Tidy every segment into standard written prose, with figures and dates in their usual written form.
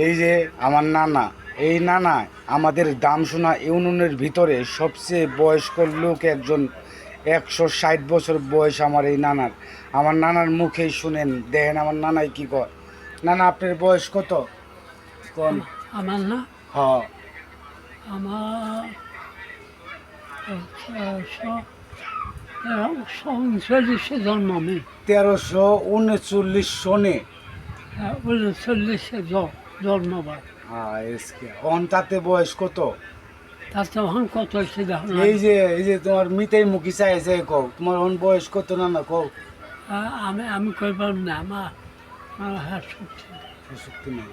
এই যে আমার নানা, এই নানা আমাদের দামসোনা ইউনিয়নের ভিতরে সবচেয়ে বয়স্ক লোক একজন। 160 বছর বয়স আমার এই নানার। আমার নানার মুখেই শুনেন, দেখেন আমার নানাই কি কয়। নানা আপনার বয়স কত কোন? আমার না হ আমার 39 জন্ম আমি 1339 সনে। 39 জন্মবার। অন তাতে বয়স কত? তার তখন কত হয়েছে দেখুন। এই যে তোমার মিতের মুখি চাইছে, কও তোমার অন বয়স কত নানা কও। আমি কই পারব না, আমার হ্যাঁ সত্যি শক্তি নেই।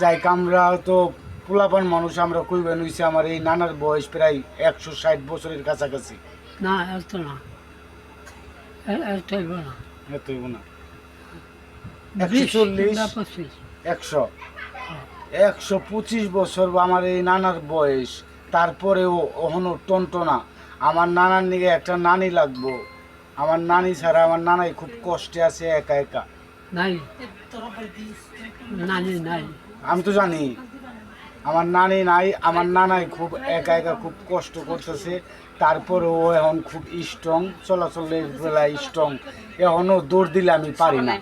যাই আমরা তো পোলাপান মানুষ, আমরা কইবেন হইছে আমার এই নানার বয়স প্রায় 160 বছরের কাছাকাছি। না, এত না, এত হইব না, এত হইব না। 20 140 না 25। 100 125 বছর আমার এই নানার বয়স, তারপরেও অহনো টনটনা। আমার নানার নিকে একটা নানি লাগবো। আমার নানি ছাড়া আমার নানাই খুব কষ্টে আছে, একা একা। নাই, নানি নাই। আমি তো জানি আমার নানি নাই, আমার নানাই খুব একা একা খুব কষ্ট করতেছে। তারপরে ও এখন খুব স্ট্রং, চলাচলের বেলায় স্ট্রং। এখনও দৌড় দিলে আমি পারি না।